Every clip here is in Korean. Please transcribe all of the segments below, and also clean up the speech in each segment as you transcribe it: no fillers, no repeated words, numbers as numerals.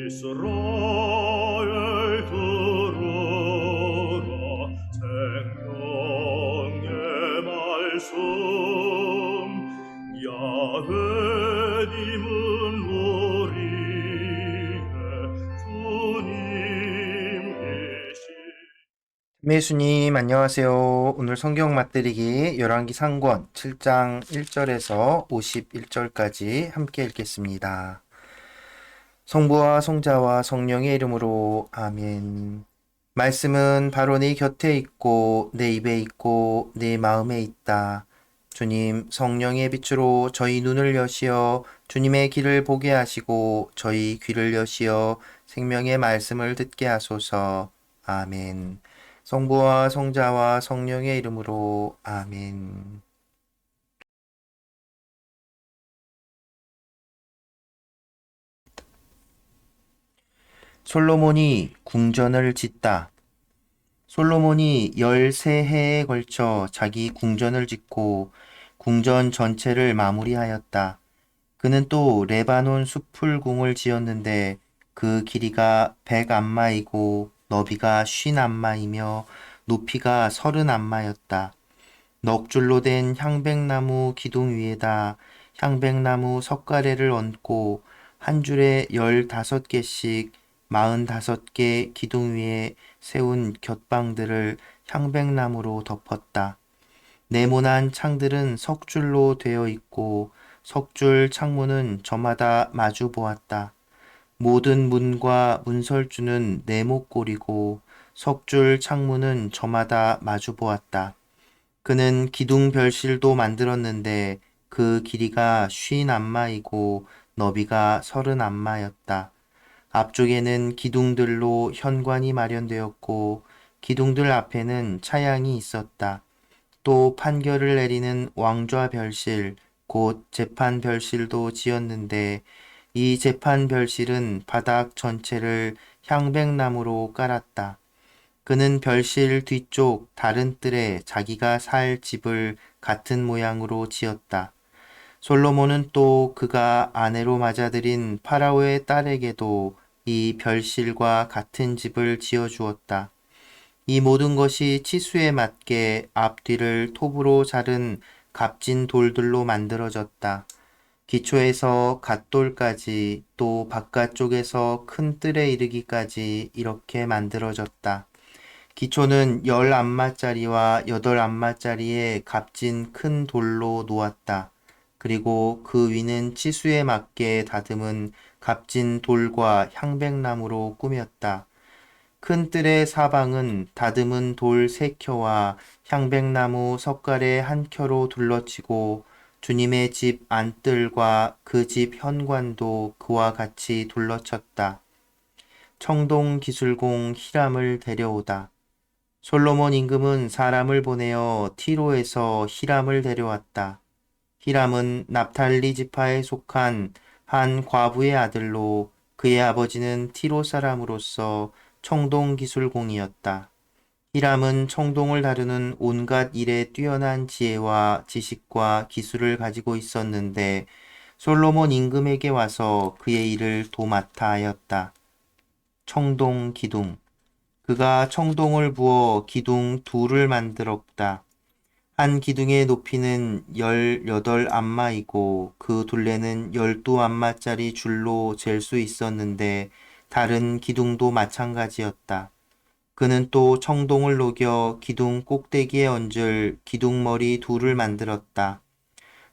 이스라엘 들으라 생명의 말씀 야훼님은 우리의 주님이시. 예수님 안녕하세요. 오늘 성경 맛들이기 열왕기 상권 7장 1절에서 51절까지 함께 읽겠습니다. 성부와 성자와 성령의 이름으로 아멘. 말씀은 바로 네 곁에 있고 내 입에 있고 내 마음에 있다. 주님 성령의 빛으로 저희 눈을 여시어 주님의 길을 보게 하시고 저희 귀를 여시어 생명의 말씀을 듣게 하소서. 아멘. 성부와 성자와 성령의 이름으로 아멘. 솔로몬이 궁전을 짓다. 솔로몬이 13해에 걸쳐 자기 궁전을 짓고 궁전 전체를 마무리하였다. 그는 또 레바논 숲풀궁을 지었는데 그 길이가 100암마이고 너비가 50암마이며 높이가 30암마였다. 넋줄로 된 향백나무 기둥 위에다 향백나무 석가래를 얹고 한 줄에 15개씩 45개 기둥 위에 세운 곁방들을 향백나무로 덮었다. 네모난 창들은 석줄로 되어 있고 석줄 창문은 저마다 마주 보았다. 모든 문과 문설주는 네모꼴이고 석줄 창문은 저마다 마주 보았다. 그는 기둥 별실도 만들었는데 그 길이가 50암마이고 너비가 30암마였다. 앞쪽에는 기둥들로 현관이 마련되었고 기둥들 앞에는 차양이 있었다. 또 판결을 내리는 왕좌 별실, 곧 재판 별실도 지었는데 이 재판 별실은 바닥 전체를 향백나무로 깔았다. 그는 별실 뒤쪽 다른 뜰에 자기가 살 집을 같은 모양으로 지었다. 솔로몬은 또 그가 아내로 맞아들인 파라오의 딸에게도 이 별실과 같은 집을 지어주었다. 이 모든 것이 치수에 맞게 앞뒤를 톱으로 자른 값진 돌들로 만들어졌다. 기초에서 갓돌까지 또 바깥쪽에서 큰 뜰에 이르기까지 이렇게 만들어졌다. 기초는 10암마짜리와 8암마짜리의 값진 큰 돌로 놓았다. 그리고 그 위는 치수에 맞게 다듬은 값진 돌과 향백나무로 꾸몄다. 큰 뜰의 사방은 다듬은 돌 3켜와 향백나무 석가래 1켜로 둘러치고 주님의 집 안뜰과 그 집 현관도 그와 같이 둘러쳤다. 청동 기술공 히람을 데려오다. 솔로몬 임금은 사람을 보내어 티로에서 히람을 데려왔다. 히람은 납탈리 지파에 속한 한 과부의 아들로 그의 아버지는 티로 사람으로서 청동 기술공이었다. 히람은 청동을 다루는 온갖 일에 뛰어난 지혜와 지식과 기술을 가지고 있었는데 솔로몬 임금에게 와서 그의 일을 도맡아 하였다. 청동 기둥. 그가 청동을 부어 기둥 둘을 만들었다. 한 기둥의 높이는 18암마이고 그 둘레는 12암마짜리 줄로 잴 수 있었는데 다른 기둥도 마찬가지였다. 그는 또 청동을 녹여 기둥 꼭대기에 얹을 기둥머리 둘을 만들었다.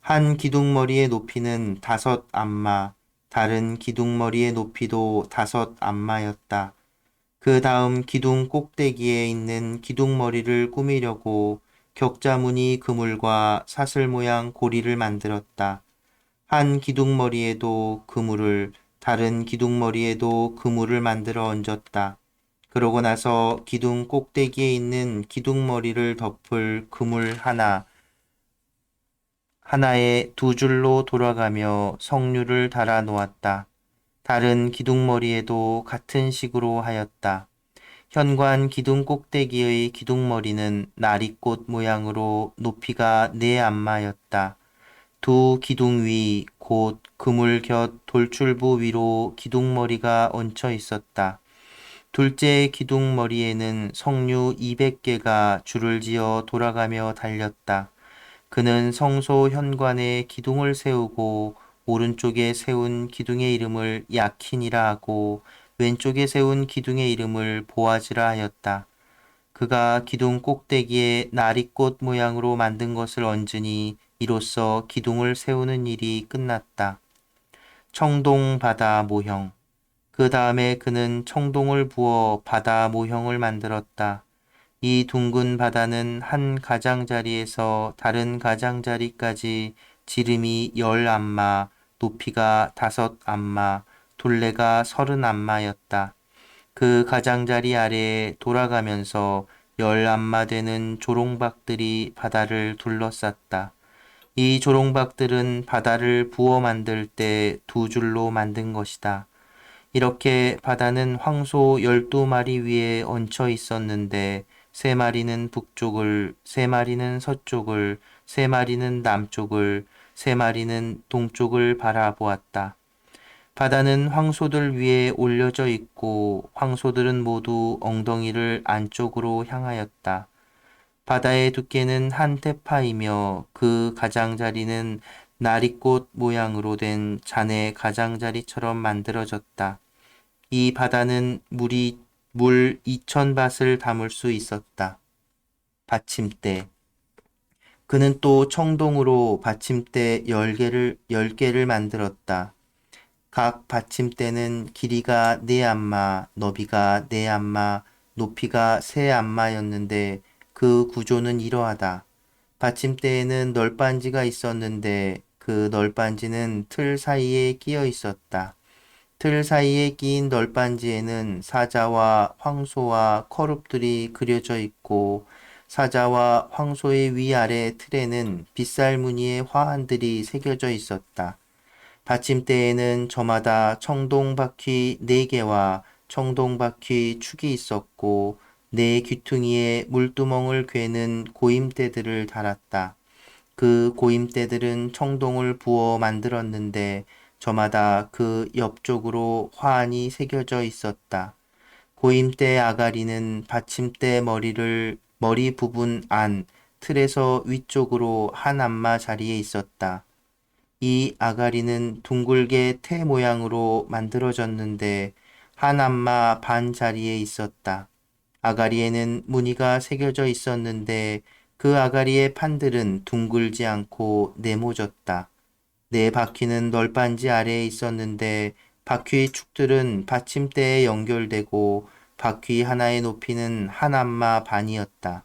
한 기둥머리의 높이는 5암마, 다른 기둥머리의 높이도 5암마였다. 그 다음 기둥 꼭대기에 있는 기둥머리를 꾸미려고 격자무늬 그물과 사슬 모양 고리를 만들었다. 한 기둥머리에도 그물을, 다른 기둥머리에도 그물을 만들어 얹었다. 그러고 나서 기둥 꼭대기에 있는 기둥머리를 덮을 그물 하나에 2줄로 돌아가며 석류를 달아 놓았다. 다른 기둥머리에도 같은 식으로 하였다. 현관 기둥 꼭대기의 기둥머리는 나리꽃 모양으로 높이가 4암마였다. 두 기둥 위 곧 그물 곁 돌출부 위로 기둥머리가 얹혀 있었다. 둘째 기둥머리에는 석류 200개가 줄을 지어 돌아가며 달렸다. 그는 성소 현관에 기둥을 세우고 오른쪽에 세운 기둥의 이름을 야킨이라 하고 왼쪽에 세운 기둥의 이름을 보아즈라 하였다. 그가 기둥 꼭대기에 나리꽃 모양으로 만든 것을 얹으니 이로써 기둥을 세우는 일이 끝났다. 청동 바다 모형. 그 다음에 그는 청동을 부어 바다 모형을 만들었다. 이 둥근 바다는 한 가장자리에서 다른 가장자리까지 지름이 10안마, 높이가 5안마, 둘레가 30안마였다. 그 가장자리 아래에 돌아가면서 10안마 되는 조롱박들이 바다를 둘러쌌다. 이 조롱박들은 바다를 부어 만들 때 두 줄로 만든 것이다. 이렇게 바다는 황소 12마리 위에 얹혀 있었는데 3마리는 북쪽을, 3마리는 서쪽을, 3마리는 남쪽을, 3마리는 동쪽을 바라보았다. 바다는 황소들 위에 올려져 있고 황소들은 모두 엉덩이를 안쪽으로 향하였다. 바다의 두께는 한 태파이며 그 가장자리는 나리꽃 모양으로 된 잔의 가장자리처럼 만들어졌다. 이 바다는 물 2000밭을 담을 수 있었다. 받침대. 그는 또 청동으로 받침대 10개를 만들었다. 각 받침대는 길이가 4안마, 너비가 4안마, 높이가 3안마였는데 그 구조는 이러하다. 받침대에는 널빤지가 있었는데 그 널빤지는 틀 사이에 끼어 있었다. 틀 사이에 끼인 널빤지에는 사자와 황소와 커룹들이 그려져 있고 사자와 황소의 위아래 틀에는 빗살 무늬의 화환들이 새겨져 있었다. 받침대에는 저마다 청동바퀴 4개와 청동바퀴 축이 있었고 네 귀퉁이에 물두멍을 괴는 고임대들을 달았다. 그 고임대들은 청동을 부어 만들었는데 저마다 그 옆쪽으로 화환이 새겨져 있었다. 고임대 아가리는 받침대 머리 부분 안 틀에서 위쪽으로 한 안마 자리에 있었다. 이 아가리는 둥글게 태 모양으로 만들어졌는데 한 안마 반 자리에 있었다. 아가리에는 무늬가 새겨져 있었는데 그 아가리의 판들은 둥글지 않고 네모졌다. 네 바퀴는 널빤지 아래에 있었는데 바퀴 축들은 받침대에 연결되고 바퀴 하나의 높이는 한 안마 반이었다.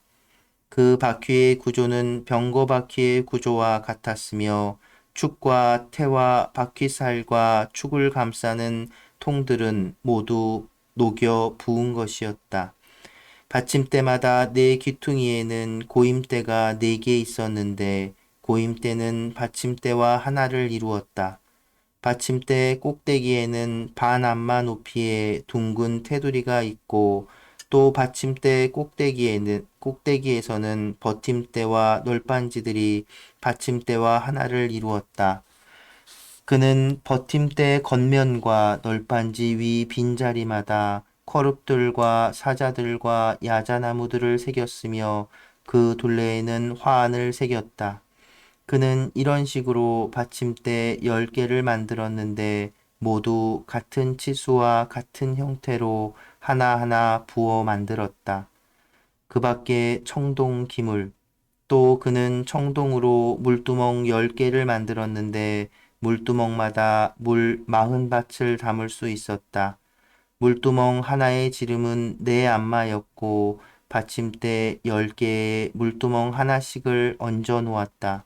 그 바퀴의 구조는 병거 바퀴의 구조와 같았으며 축과 태와 바퀴살과 축을 감싸는 통들은 모두 녹여 부은 것이었다. 받침대마다 네 귀퉁이에는 고임대가 4개 있었는데 고임대는 받침대와 하나를 이루었다. 받침대 꼭대기에는 반 안마 높이의 둥근 테두리가 있고 또 받침대 꼭대기에서는 버팀대와 널빤지들이 받침대와 하나를 이루었다. 그는 버팀대 겉면과 널빤지 위 빈자리마다 커룹들과 사자들과 야자나무들을 새겼으며 그 둘레에는 화환을 새겼다. 그는 이런 식으로 받침대 10개를 만들었는데 모두 같은 치수와 같은 형태로 하나하나 부어 만들었다. 그 밖에 청동 기물, 또 그는 청동으로 물두멍 10개를 만들었는데 물두멍마다 물 40밭을 담을 수 있었다. 물두멍 하나의 지름은 4안마였고 받침대 10개에 물두멍 하나씩을 얹어 놓았다.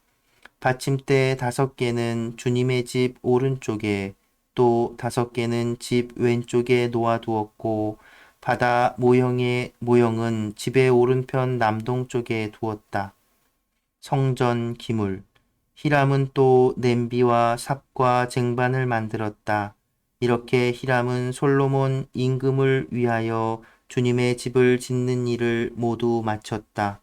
받침대 5개는 주님의 집 오른쪽에 또 5개는 집 왼쪽에 놓아두었고 바다 모형은 집의 오른편 남동쪽에 두었다. 성전 기물. 히람은 또 냄비와 삽과 쟁반을 만들었다. 이렇게 히람은 솔로몬 임금을 위하여 주님의 집을 짓는 일을 모두 마쳤다.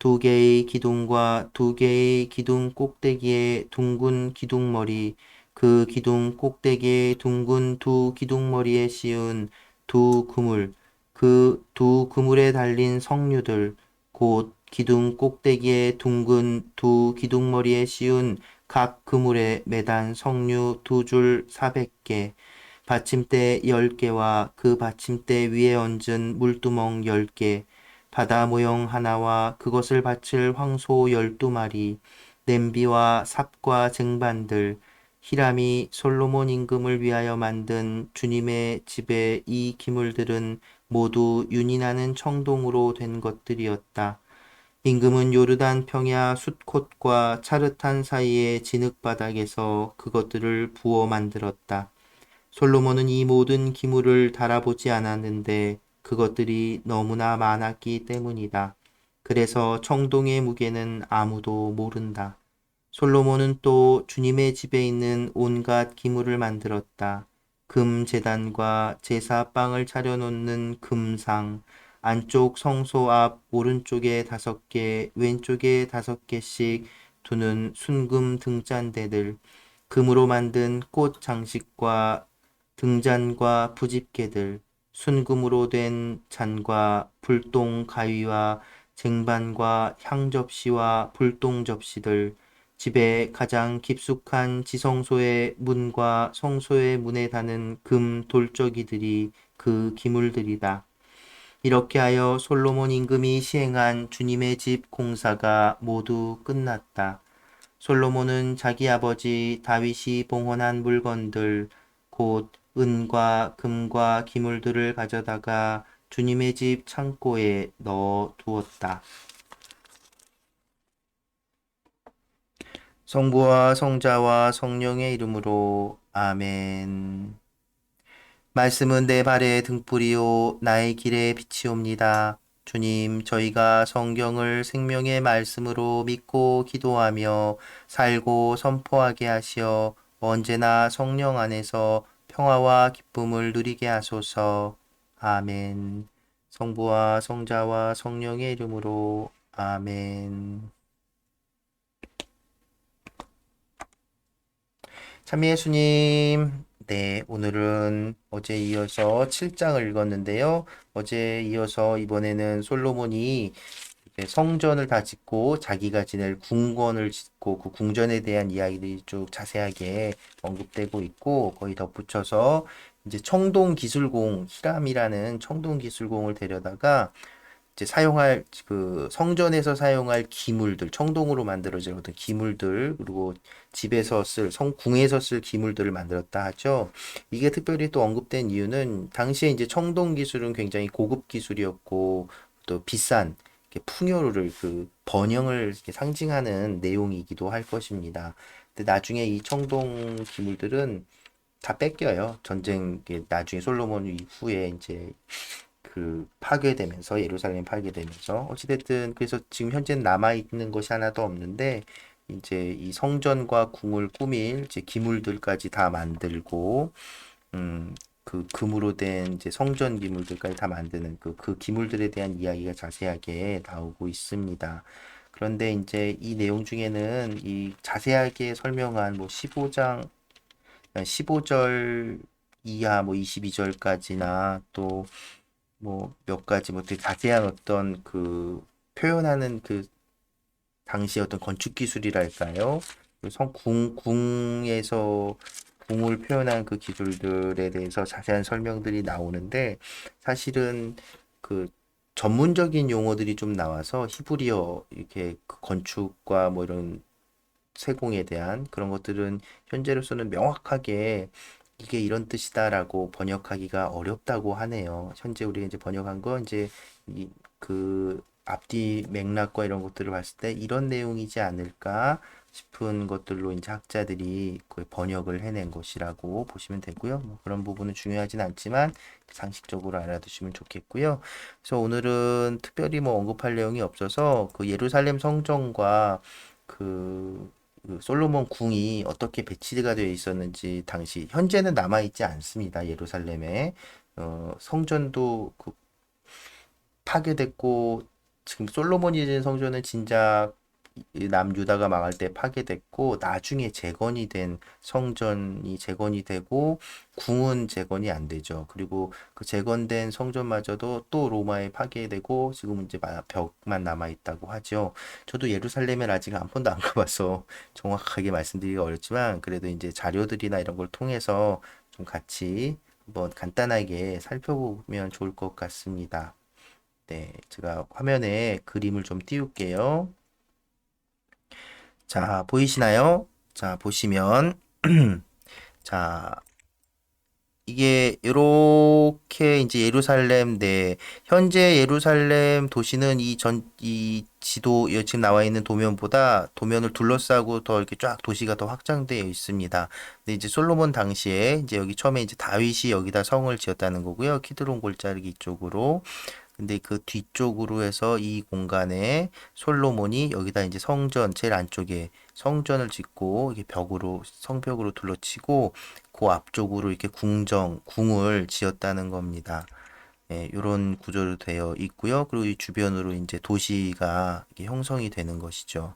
두 개의 기둥과 두 개의 기둥 꼭대기에 둥근 기둥머리, 그 기둥 꼭대기에 둥근 두 기둥머리에 씌운 두 그물, 그 두 그물에 달린 성류들, 곧 기둥 꼭대기에 둥근 두 기둥머리에 씌운 각 그물에 매단 성류 두 줄 400개, 받침대 10개와 그 받침대 위에 얹은 물두멍 10개, 바다 모형 하나와 그것을 바칠 황소 12마리, 냄비와 삽과 쟁반들, 히람이 솔로몬 임금을 위하여 만든 주님의 집의 이 기물들은 모두 윤이 나는 청동으로 된 것들이었다. 임금은 요르단 평야 숫콧과 차르탄 사이의 진흙바닥에서 그것들을 부어 만들었다. 솔로몬은 이 모든 기물을 달아보지 않았는데 그것들이 너무나 많았기 때문이다. 그래서 청동의 무게는 아무도 모른다. 솔로몬은 또 주님의 집에 있는 온갖 기물을 만들었다. 금 제단과 제사빵을 차려놓는 금상, 안쪽 성소 앞 오른쪽에 5개, 왼쪽에 5개씩 두는 순금 등잔대들, 금으로 만든 꽃 장식과 등잔과 부집개들, 순금으로 된 잔과 불똥 가위와 쟁반과 향접시와 불똥 접시들, 집의 가장 깊숙한 지성소의 문과 성소의 문에 다는 금 돌적이들이 그 기물들이다. 이렇게 하여 솔로몬 임금이 시행한 주님의 집 공사가 모두 끝났다. 솔로몬은 자기 아버지 다윗이 봉헌한 물건들, 곧 은과 금과 기물들을 가져다가 주님의 집 창고에 넣어 두었다. 성부와 성자와 성령의 이름으로 아멘. 말씀은 내 발의 등불이요 나의 길에 빛이옵니다. 주님, 저희가 성경을 생명의 말씀으로 믿고 기도하며 살고 선포하게 하시어 언제나 성령 안에서 평화와 기쁨을 누리게 하소서. 아멘. 성부와 성자와 성령의 이름으로 아멘. 참 예수님, 네, 오늘은 어제 이어서 7장을 읽었는데요. 어제 이어서 이번에는 솔로몬이 이제 성전을 다 짓고 자기가 지낼 궁궐을 짓고 그 궁전에 대한 이야기들이 쭉 자세하게 언급되고 있고 거의 덧붙여서 이제 청동기술공 히람이라는 청동기술공을 데려다가 이제 사용할 그 성전에서 사용할 기물들, 청동으로 만들어진 어떤 기물들, 그리고 집에서 쓸 성궁에서 쓸 기물들을 만들었다 하죠. 이게 특별히 또 언급된 이유는 당시에 이제 청동 기술은 굉장히 고급 기술이었고 또 비싼 이렇게 풍요를 그 번영을 이렇게 상징하는 내용이기도 할 것입니다. 근데 나중에 이 청동 기물들은 다 뺏겨요. 전쟁 나중에 솔로몬 이후에 이제 그 파괴되면서 예루살렘 파괴되면서 어찌됐든 그래서 지금 현재는 남아 있는 것이 하나도 없는데 이제 이 성전과 궁을 꾸밀 이제 기물들까지 다 만들고 그 금으로 된 이제 성전 기물들까지 다 만드는 그 기물들에 대한 이야기가 자세하게 나오고 있습니다. 그런데 이제 이 내용 중에는 이 자세하게 설명한 뭐 15장 15절 이하 뭐 22절까지나 또 뭐 몇 가지 뭐 되게 자세한 어떤 그 표현하는 그 당시 어떤 건축 기술이랄까요? 궁에서 궁을 표현한 그 기술들에 대해서 자세한 설명들이 나오는데 사실은 그 전문적인 용어들이 좀 나와서 히브리어 이렇게 그 건축과 뭐 이런 세공에 대한 그런 것들은 현재로서는 명확하게 이게 이런 뜻이다라고 번역하기가 어렵다고 하네요. 현재 우리가 이제 번역한 거 이제 그 앞뒤 맥락과 이런 것들을 봤을 때 이런 내용이지 않을까 싶은 것들로 이제 학자들이 거의 번역을 해낸 것이라고 보시면 되고요. 뭐 그런 부분은 중요하진 않지만 상식적으로 알아두시면 좋겠고요. 그래서 오늘은 특별히 뭐 언급할 내용이 없어서 그 예루살렘 성전과 그 솔로몬 궁이 어떻게 배치가 되어 있었는지 당시 현재는 남아 있지 않습니다. 예루살렘에 성전도 그 파괴됐고 지금 솔로몬이 지은 성전은 진작 이 남유다가 망할 때 파괴됐고 나중에 재건이 된 성전이 재건이 되고 궁은 재건이 안 되죠. 그리고 그 재건된 성전마저도 또 로마에 파괴되고 지금은 이제 벽만 남아 있다고 하죠. 저도 예루살렘을 아직 한 번도 안 가봐서 정확하게 말씀드리기가 어렵지만 그래도 이제 자료들이나 이런 걸 통해서 좀 같이 한번 간단하게 살펴보면 좋을 것 같습니다. 네, 제가 화면에 그림을 좀 띄울게요. 자, 보이시나요? 자, 보시면, 자, 이게 이렇게 이제 예루살렘, 네, 현재 예루살렘 도시는 이 지도, 이 지금 나와 있는 도면보다 도면을 둘러싸고 더 이렇게 쫙 도시가 더 확장되어 있습니다. 근데 이제 솔로몬 당시에 이제 여기 처음에 이제 다윗이 여기다 성을 지었다는 거고요. 키드론 골짜기 쪽으로. 근데 그 뒤쪽으로 해서 이 공간에 솔로몬이 여기다 이제 성전 제일 안쪽에 성전을 짓고 이게 벽으로 성벽으로 둘러치고 그 앞쪽으로 이렇게 궁을 지었다는 겁니다. 예, 이런 구조로 되어 있고요. 그리고 이 주변으로 이제 도시가 이렇게 형성이 되는 것이죠.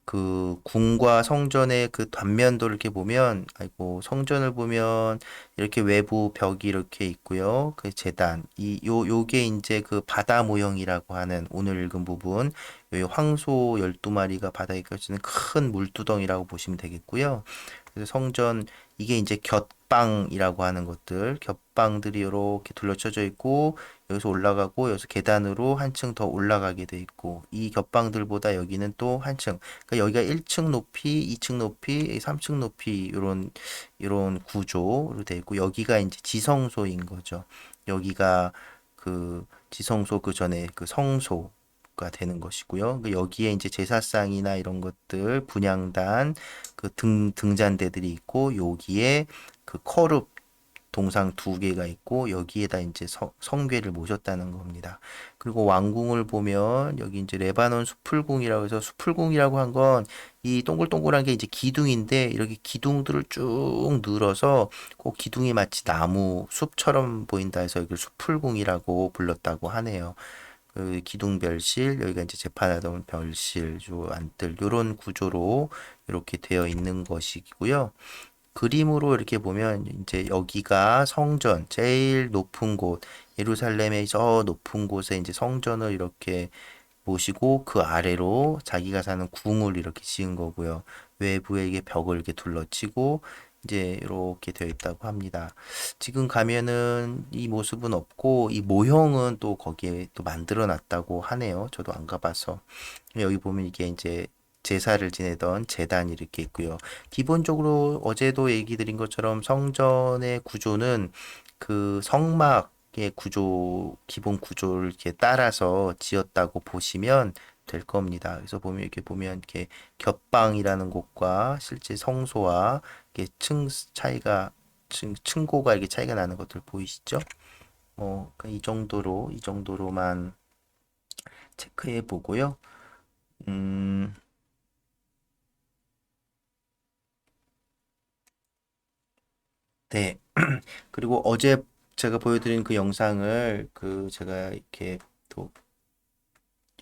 그 궁과 성전의 그 단면도를 이렇게 보면, 아이고, 성전을 보면 이렇게 외부 벽이 이렇게 있고요. 그 제단, 요게 이제 그 바다 모형이라고 하는 오늘 읽은 부분, 요 황소 12마리가 바다에 껴지는 큰 물두덩이라고 보시면 되겠고요. 그래서 성전, 이게 이제 곁방이라고 하는 것들, 곁방들이 이렇게 둘러쳐져 있고, 여기서 올라가고, 여기서 계단으로 한층 더 올라가게 돼 있고, 이 곁방들보다 여기는 또 한층, 그러니까 여기가 1층 높이, 2층 높이, 3층 높이 이런 구조로 되어 있고 여기가 이제 지성소인 거죠. 여기가 그 지성소 그 전에 그 성소가 되는 것이고요. 여기에 이제 제사상이나 이런 것들 분향단 그 등잔대들이 있고 여기에 그 커룹 동상 두 개가 있고 여기에다 이제 성괴를 모셨다는 겁니다. 그리고 왕궁을 보면 여기 이제 레바논 수풀궁이라고 해서 수풀궁이라고 한 건 이 동글동글한 게 이제 기둥인데 이렇게 기둥들을 쭉 늘어서 그 기둥이 마치 나무 숲처럼 보인다 해서 이걸 수풀궁이라고 불렀다고 하네요. 그 기둥별실 여기가 이제 재판하던 별실 요 안뜰 요런 구조로 이렇게 되어 있는 것이고요. 그림으로 이렇게 보면 이제 여기가 성전 제일 높은 곳 예루살렘의 저 높은 곳에 이제 성전을 이렇게 모시고 그 아래로 자기가 사는 궁을 이렇게 지은 거고요. 외부에 이게 벽을 이렇게 둘러치고 이제 이렇게 되어 있다고 합니다. 지금 가면은 이 모습은 없고 이 모형은 또 거기에 또 만들어 놨다고 하네요. 저도 안 가봐서. 여기 보면 이게 이제 제사를 지내던 제단이 이렇게 있고요. 기본적으로 어제도 얘기 드린 것처럼 성전의 구조는 그 성막의 구조, 기본 구조를 이렇게 따라서 지었다고 보시면 될 겁니다. 그래서 보면 이렇게 보면 이렇게 겹방이라는 곳과 실제 성소와 이렇게 층고가 이렇게 차이가 나는 것들 보이시죠? 그러니까 이 정도로만 체크해 보고요. 음, 네. 그리고 어제 제가 보여드린 그 영상을 그 제가 이렇게 또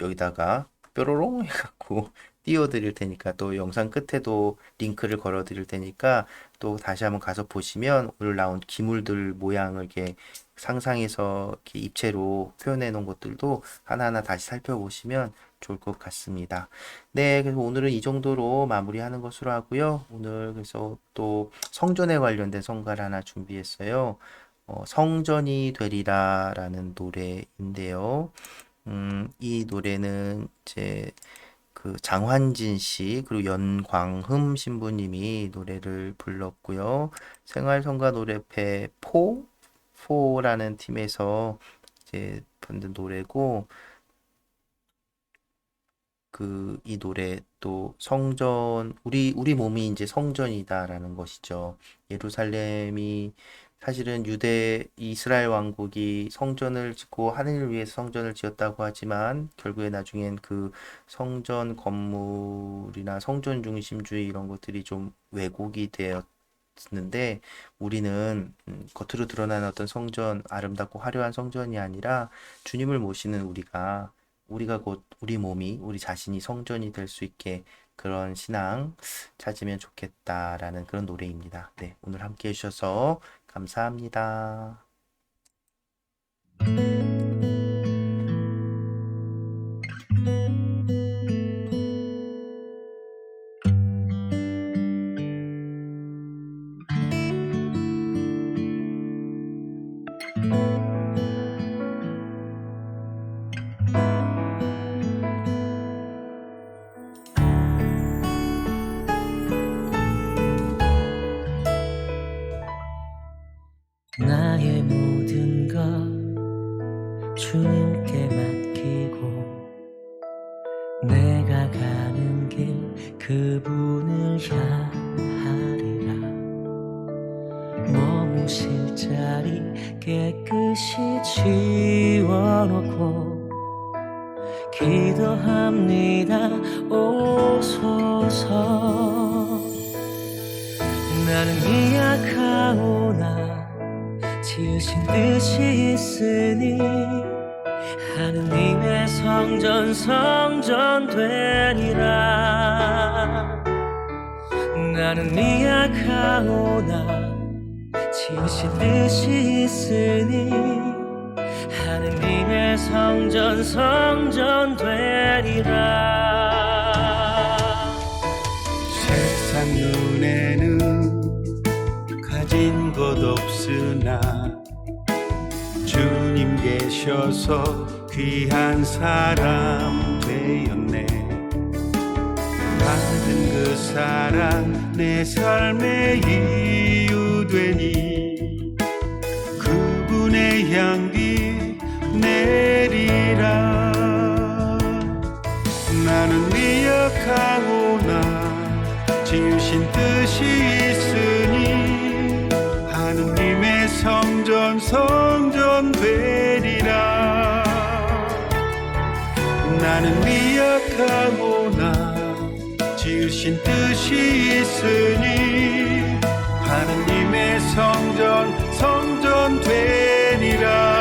여기다가 뾰로롱 해갖고 띄워드릴 테니까 또 영상 끝에도 링크를 걸어드릴 테니까 또 다시 한번 가서 보시면 오늘 나온 기물들 모양을 이렇게 상상해서 이렇게 입체로 표현해 놓은 것들도 하나하나 다시 살펴보시면 좋을 것 같습니다. 네, 그래서 오늘은 이 정도로 마무리하는 것으로 하고요. 오늘 그래서 또 성전에 관련된 성가를 하나 준비했어요. 성전이 되리라라는 노래인데요. 이 노래는 이제 그 장환진 씨 그리고 연광흠 신부님이 노래를 불렀고요. 생활성가 노래회 포라는 팀에서 이제 만든 노래고 그 이 노래 또 성전 우리 몸이 이제 성전이다라는 것이죠. 예루살렘이 사실은 유대 이스라엘 왕국이 성전을 짓고 하늘을 위해서 성전을 지었다고 하지만 결국에 나중엔 그 성전 건물이나 성전 중심주의 이런 것들이 좀 왜곡이 있는데 우리는 겉으로 드러나는 어떤 성전, 아름답고 화려한 성전이 아니라 주님을 모시는 우리가 곧 우리 몸이 우리 자신이 성전이 될 수 있게 그런 신앙 찾으면 좋겠다라는 그런 노래입니다. 네, 오늘 함께 해주셔서 감사합니다. 나의 모든 것 주님께 맡기고 내가 가는 길 그분을 향하리라. 머무실 자리 깨끗이 치워놓고 기도합니다. 오소서. 나는 미약하오나 지으신 뜻이 있으니 하느님의 성전 되리라. 나는 미약하오나 지으신 뜻이 있으니 하느님의 성전 되리라. 세상 눈에는 가진 것 없으나 주님 계셔서 귀한 사람 되었네. 받은 그 사랑 내 삶의 이유 되니 그분의 향기 내리라. 나는 미약하오나 지으신 뜻이 있으니 하느님의 성전 되리라. 나는 미약하오나 지으신 뜻이 있으니 하느님의 성전 되리라.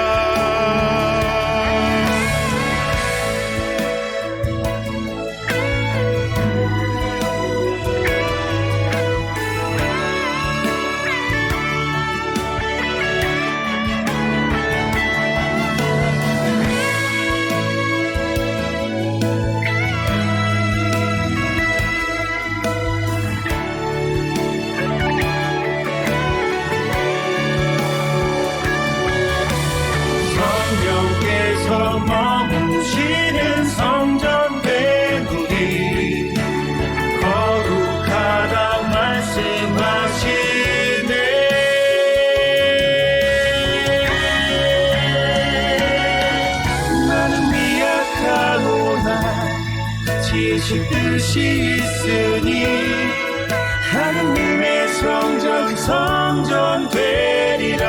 머무시는 성전 되누리 거룩하다 말씀하시네. 나는 미약하오나 지으신 뜻이 있으니 하느님의 성전 되리라.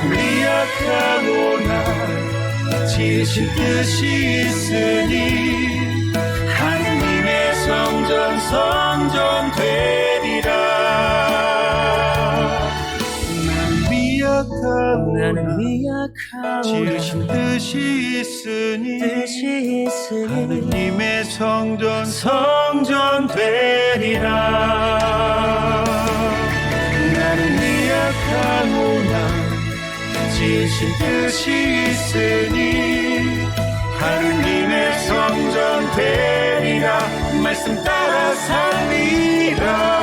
미약하오나 지으신 뜻이 있으니 하느님의 성전 되리라. 나는 미약하오나 지으신 뜻이 있으니 하느님의 성전 되리라. 나는 미약하오나 지으신 뜻이 있으니 하느님의 성전 되리라. 말씀 따라 살리라.